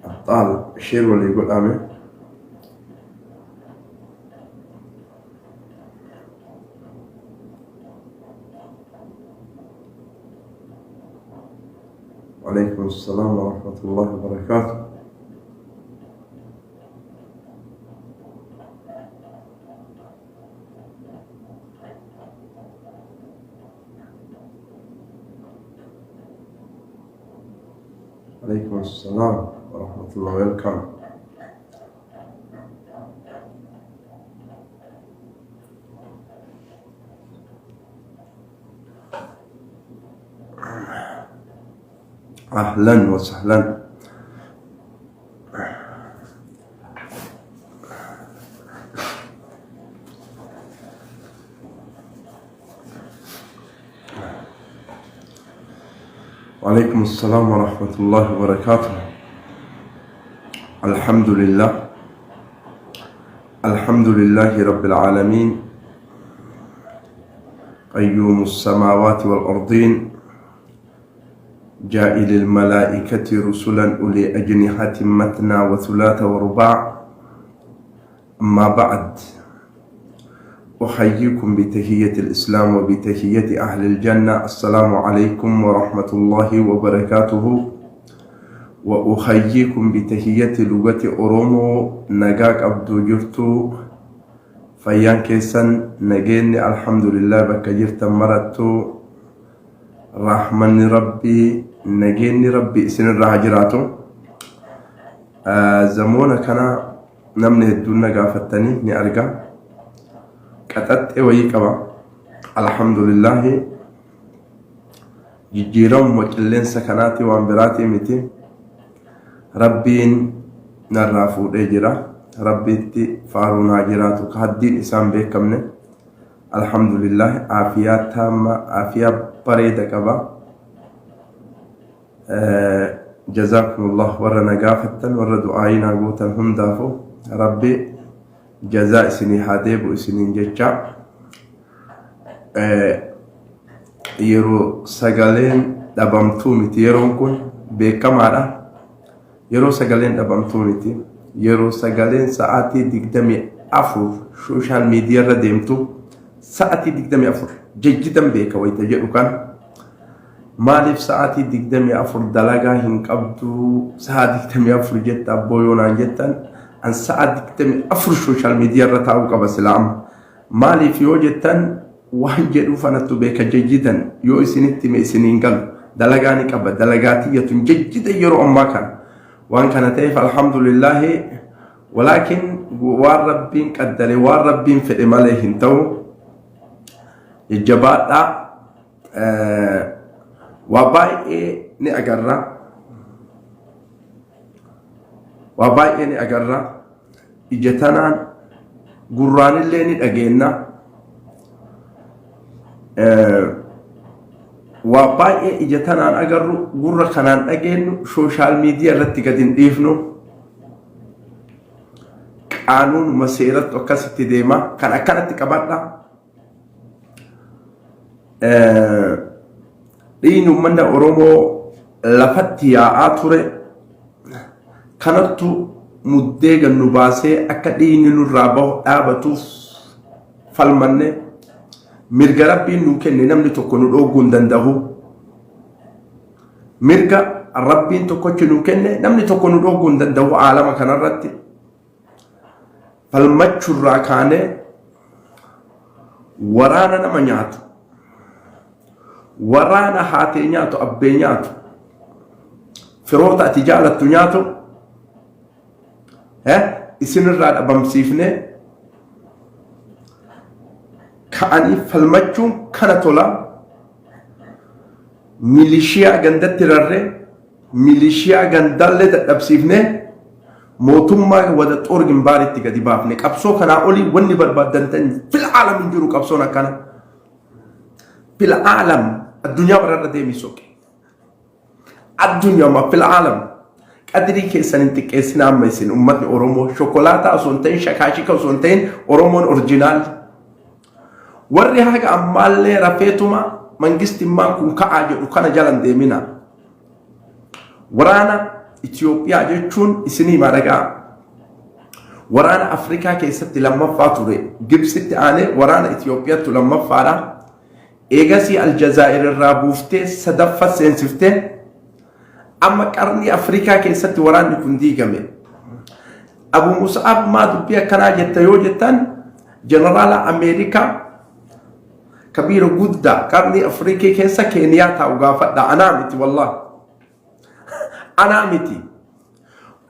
أبطال شير واللي يقول آمين. وعليكم السلام ورحمة الله وبركاته. عليكم السلام ورحمة الله وبركاته. أهلا وسهلا. وعليكم السلام ورحمة الله وبركاته. الحمد لله رب العالمين، قيوم السماوات والأرضين، جائل الملائكة رسلا أولي أجنحة مثنى وثلاث ورباع. أما بعد، أحييكم بتحية الإسلام وبتحية أهل الجنة. السلام عليكم ورحمة الله وبركاته. وأحييكم بتحية لغة أورومو نجاك أبدو جرتو فيان كيسن نجيني الحمد لله بك جرت مرتو رحمن ربي نجيني ربي سن الرهجراتو زمونا كان نمني الدنيا قافتني نأرجع كتت ويكبا الحمد لله جيران وكلين سكناتي وانبراتي متي ربين نرافو دجرا ربيتي فارونا جراتو كهدين إسام بكمنه الحمد لله عافيات تامة عافية بريدة كبا جزاكم الله ورنا قافتا ور دعائنا قوتا هم دافو ربي جزاء سني هاديب وسنين جتشا يرو سجلين دبمتومتي يرونكون بكمارا يرو سجلين دبمتومتي يرو سجلين ساعتي دقدمي أفر سوشيال ميديا رديمتو ساعتي دقدمي أفر جدا بيك ويتجئو كان مالف ساعتي دقدمي أفر دلقا هنقبدو ساعتي دقدمي أفر جتا بويونا جتا أن ساعة دقدمي أفر سوشيال ميديا رتاو كبسلام مالف يو جتا وانجدو فنتو بيك جدا يو إسنتي ميسنين قل دلقاني كبا دلقاتية جدا يرو أما كان وان كان تيف الحمد لله ولكن والربين قدري والربين في إماليهن تو الجبات وباي نأجرّا إجتنا قرآن اللي نأجينا وباي إجتنا أجر قرّ خنان أجين سوشيال ميديا رتقدين إفنو قانون مسيرة وكاسة ديما كان أكانت كبارنا دينو من أورومو لفتيا آتوري كانتو مدّيغ النباسي أكا دينو الرابو آبتو فالمنة مرغا ربي نوكن نمني تكونو دوغون دندهو مرغا ربي تكوچ نوكن نمني تكونو دوغون دندهو عالم كان رتي فالمچو راكاني ورانا نمانياتو ورانا هاتي نياتو أبي نياتو فروتا تجالة نياتو إسن الراد أبامسيفني كأني فالمجون كانتولا ميليشيا غندت تراري ميليشيا غندالة أبسيفني موتوما ودا تورغن باري تيغا دي بافني قبسو كنا أولي وني بربادنتن في العالم نجرو قبسونا كان في العالم الدنيا برا ديمي سوكي الدنيا ما في العالم أدري كيسان انت كيسنا ميسين أمتني أورومو شوكولاتة أصنتين شكاشيكا أصنتين أورومو أورجينال ورّي هاga أمالي رفيتما منجستي ما كون كعاجة وكان جالن ديمينا ورانا Itoophiyaa jechuun isinii madagaa waraana Afrikaa keessatti lammaffaa ture Gibsitti aanee waraana Itoophiyaatti lammaffaadha eegasii Aljazaa'ir irraa buuftee sadaffaa seensiftee amma qarni Afrikaa keessatti waraanni kun diigame Abu Mus'ab maa dubbii akkanaa jetta yoo jettan jeneraala Ameerikaa kabiira guddaa qarni Afrikaa keessa Keeniyaa taa'u gaafadha anaa miti wallahi anaa miti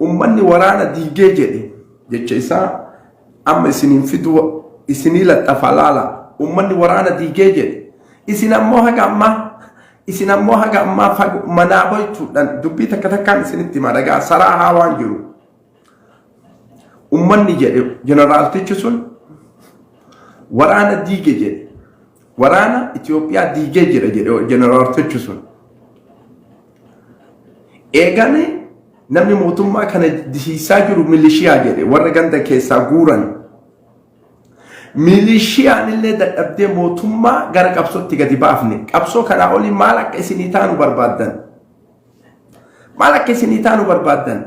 ummanni waraana diigee jedhe jecha isaa amma isiniin fidu isinii laxafa laala ummanni waraana diigee jedhe isin ammoo haga ammaa manaa boytuudhaan dubbii takka takkaan isinitti madagaa saraa haa waan jiru ummanni jedhe jeneraaltichi sun waraana diige jedhe waraana Itoophiyaa diigee jedhe jeneraaltichi sun eegane namni mootummaa kana dihiisaa jiru milishiyaa jedhe warra ganda keessaa guuran milishiyaan illee dadhabdee mootummaa gara qabsootti gadi baafne qabsoo kanaa olii maal akka isinii taanu barbaaddan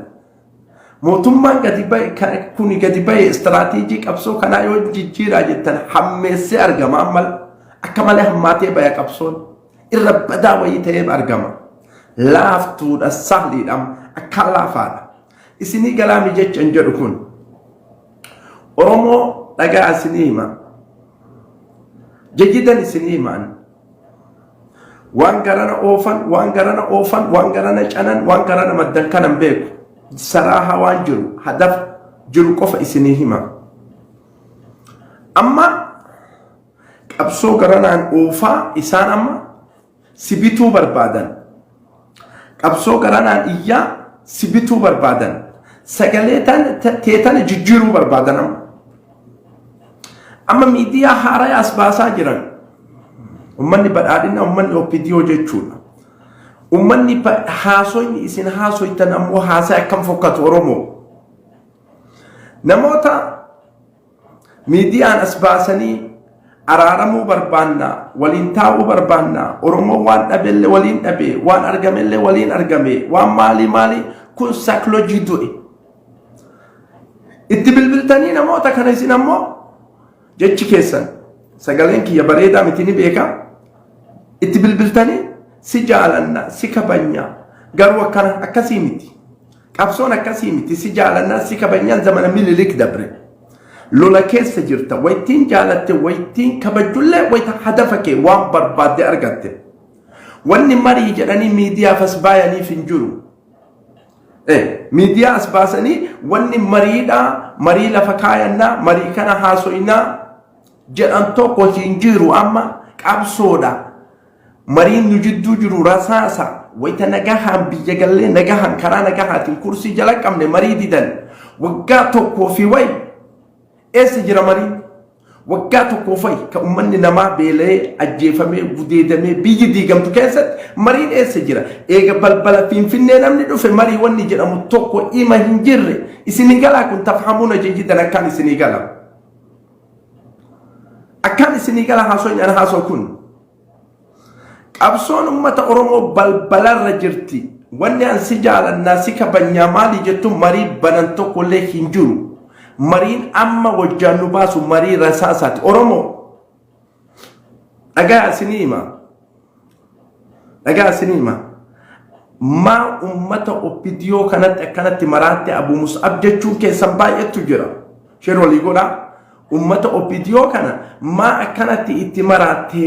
mootummaan gadi bahe istiraatiijii qabsoo kanaa yoo jijjiiraa jettan hammeessee argama amma akka malee hammaatee baya qabsoon irra badaa wayii ta'ee argama laaftuudha sahliidha akka laafaadha isinii galaami jechan jedhu kun Oromoo dhagaa isinii hima jajjidan isinii himaan waan garana oofan waan garana canan waan garana maddan kanan beeku saraaha waan jiru hadaf jiru qofa isinii hima amma qabsoo garanaan oofaa isaan amma sibituu barbaadan qabsoo garanaan iyyaa sibituu barbaadan sagalee teetan jijjiiruu barbaadan amma miidiyaa haaraa as baasaa jiran ummanni badhaadhina ummanni OPDO jechuudha ummanni haasoyni isin haasoytan ammoo haasaa akkam fokkatu Oromoo namoota miidiyaan as baasanii araaramuu barbaanna waliin taa'uu barbaanna Oromoo waan dhabelle waliin dhabe waan argamelle waliin argame waan maali kun psychology du'e itti bilbiltanii namoota kana isin ammoo jechi keessan sagaleen kiyya bareedaa miti ni beeka itti bilbiltanii si jaalanna si kabanya garuu akkana akkasii miti qabsoon akkasii miti si jaalanna si kabanyaan zamana mililik dabre lola keessa jirta waytiin jaalatte waytiin kabajullee wayta hadafa kee waan barbaadde argatte wanni marii jedhanii miidiyaaf as baayaniif hin jiru miidiyaa as baasanii wanni mariidha marii lafa kaayannaa marii kana haasoynaa jedhan tokko hin jiru amma qabsoodha mariin nu jidduu jiru rasaasa wayta nagahaan biyya gallee nagahaan karaa nagahaatiin kursii jala qabne marii didan waggaa tokkoo fi way eessa jira marii waggaa tokkoo fay ka ummanni namaa beelee ajjeefamee gudeedamee biyyi diigamtu keessatti mariin eessa jira eega balbala Finfinnee namni dhufe marii wanni jedhamu tokko ima hin jirre isinii galaa kun tafhamuuna jijjidan akkaan isinii gala akkaan isinii gala haasoon ana haasoo kun qabsoon ummata Oromoo balbalarra jirti wanni an si jaalannaa si kabanyaa maali jettu marii banan tokkollee hin jiru mariin amma wajjaan nu baasu marii rasaasaati Oromoo dhagaa isinii maa ummata OPDO kanatti akkanatti maraatte Abu Mus'ab jechuun keessan baay'eetu jira sheen walii godhaa ummata OPDO kana maa akkanatti itti maraatte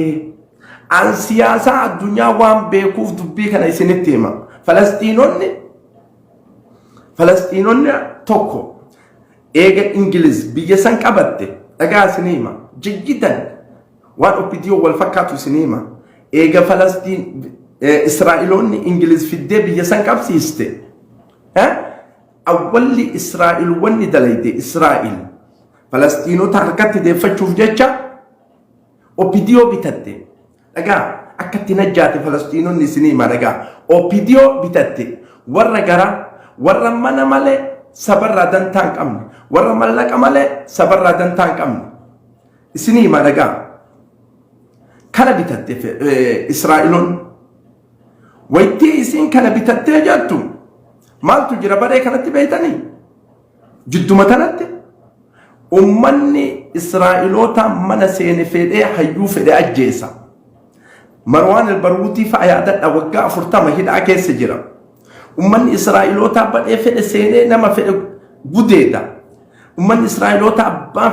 an siyaasaa addunyaa waan beekuuf dubbii kana isinitti hima Falastiinonni tokko eega Ingiliz biyya san qabatte dhagaa isinii hima jijjidan waan OPDO wal fakkaatu isinii hima eega Falastiin Israa'eloonni Ingiliz fiddee biyya san qabsiiste awwalli Israa'el wanni dalayde Israa'el Falastiinota harkatti deeffachuuf jecha OPDO bitatte dhagaa akkatti najjaate Falastiinonni isinii hima dhagaa OPDO bitatte warra gara warra mana malee sabarraa dantaan qabne warra mallaqa malee sabarraa dantaan qabne isinii hima dhagaa kana bitatte Israa'eloon waytii isin kana bitattee jettu maaltu jira baree kanatti beeytanii jidduma tanatti ummanni Israa'eloota mana seene fedhee hayyuu fedhee ajjeesa Marwaan al-Baruutii fa'a yaadadha waggaa 40 hidhaa keessa jira ummanni Israa'eloota badhee fedhe seenee nama fedhe gudeedha ummanni Israa'eloota abbaa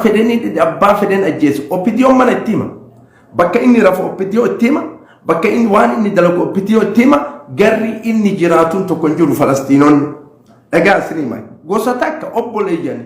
fedheen ajjeesu oppidiyoon mana itti hima bakka inni rafu oppidiyoo itti hima bakka inni waan inni dalagu oppidiyoo itti hima garri inni jiraatuun tokko hin jiru Falastiinonni dhagaa isinii gosa takka obboleeyyani